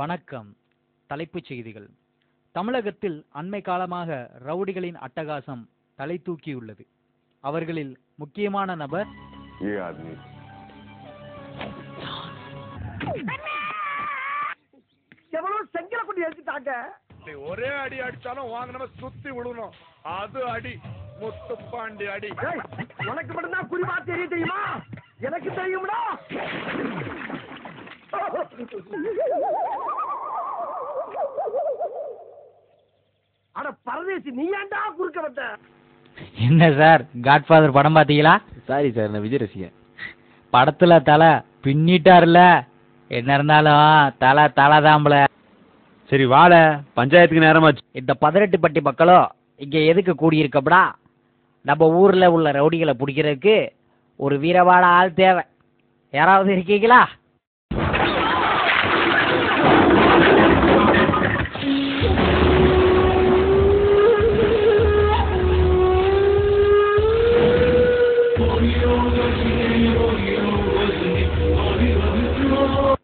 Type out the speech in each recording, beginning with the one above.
வணக்கம். தலைப்புச் செய்திகள். தமிழகத்தில் அண்மை காலமாக ரவுடிகளின் அட்டகாசம் தலை தூக்கியுள்ளது. அவர்களில் முக்கியமான நபர் ஒரே அடி அடிச்சாலும் வாங்கின சுத்தி விழுணும். அது அடி முத்துப்பாண்டி அடி. உனக்கு மட்டும்தான் குறிப்பா தெரியுமா? எனக்கு தெரியும்டா. அட பரதேசி, நீ ஏன்டா குறுக்க வந்த? என்ன சார், காட்ஃபாதர் படம் பாத்தீங்களா? சாரி சார், நான் விஜய் ரசிகன். படத்துல தலை பின்னிட்டாருல, என்ன இருந்தாலும் தலை தாம்பல. சரி வாழ, பஞ்சாயத்துக்கு நேரமாச்சு. இந்த 18 பட்டி மக்களும் இங்க எதுக்கு கூடியிருக்கப்படா? நம்ம ஊர்ல உள்ள ரவுடிகளை பிடிக்கிறதுக்கு ஒரு வீரவாட ஆள் தேவை. யாராவது இருக்கீங்களா?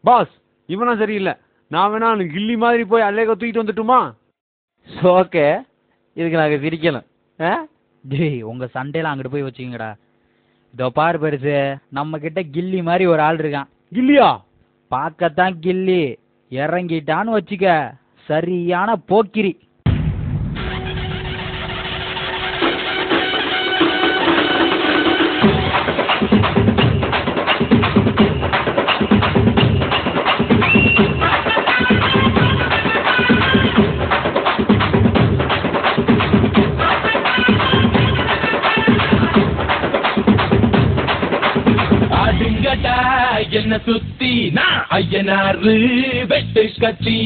பாஸ், இவனா சரியில்லை. நான் வேணா கில்லி மாதிரி போய் அல்லேக தூக்கிட்டு வந்துட்டுமா? ஓகே, இதுக்கு நாங்கள் சிரிக்கணும். ஜெய், உங்கள் சண்டையெல்லாம் அங்கிட்டு போய் வச்சுக்கோங்கடா. இதோ பாரு பெருசு, நம்ம கிட்ட கில்லி மாதிரி ஒரு ஆள் இருக்கான். கில்லியா? பார்க்கத்தான் கில்லி, இறங்கிட்டான்னு வச்சுக்க சரியான போக்கிரி. என்ன சுத்தி நான் ஐயனாரு வெட்டு கத்தி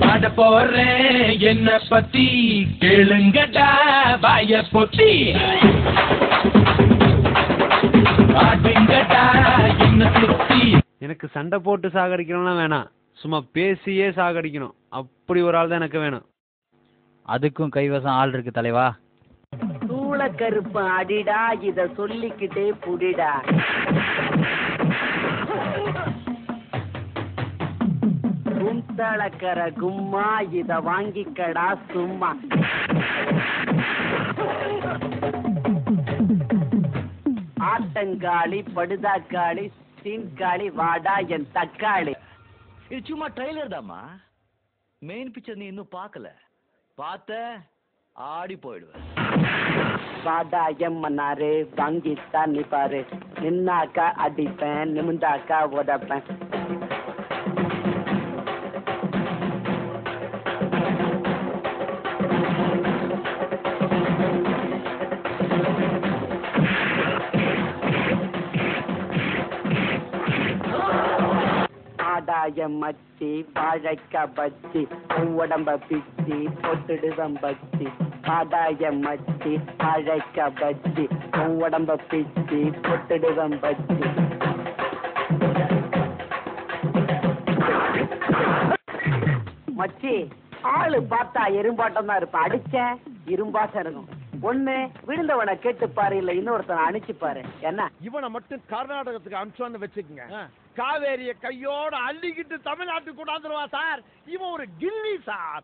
பாட போறேன் என்ன பத்தி கேளுங்கடா வாய பொத்தி. பாடுங்கடா என்ன சுத்தி. எனக்கு சண்டை போட்டு சாகடிக்கணும்லாம் வேணாம், சும்மா பேசியே சாகடிக்கணும். அப்படி ஒரு ஆள் தான் எனக்கு வேணும். அதுக்கும் கைவசம் ஆள் இருக்கு தலைவா. கருப்பு அடிடா, இத சொல்லிக்கிட்டே புடிடா. குந்தளக்கர கும்மா, இத வாங்கிக்கடா சும்மா. ஆட்டங்காளி படுதாக்காளி சீன்காளி வாடா என் தக்காளி. இது சும்மா ட்ரைலர் தாமா, மெயின் பிக்சர் நீ இன்னும் பார்க்கல. பார்த்த ஆடி போயிடுவேன். வாடா எம்மனாரு வாங்கித்தான் நீ பாரு. நின்னாக்கா அடிப்பேன், நிமிந்தாக்கா உதப்பேன். மச்சி வாழைக்கா பச்சி உடம்ப பிச்சி பொட்டுடுவம் பச்சி. ஆதாய மச்சி வாழைக்கா பச்சி உடம்ப பிச்சி பொட்டுடுவம் பச்சி. மச்சி ஆளு பார்த்தா எறும்பாட்டம் தான் இருப்பான், அடிச்ச இரும்பாட்டம் இருக்கும். ஒண்ணு விழுந்தவனை கேட்டு பாரு, இல்ல இன்னொருத்தனை அனுப்பிச்சு பாரு. என்ன இவனை மட்டும் கர்நாடகத்துக்கு அனுப்பிச்சோன்னு வச்சுக்கோங்க, காவேரிய கையோட அள்ளிக்கிட்டு தமிழ்நாட்டுக்கு கொண்டாந்துருவா சார். இவன் ஒரு கில்லி சார்.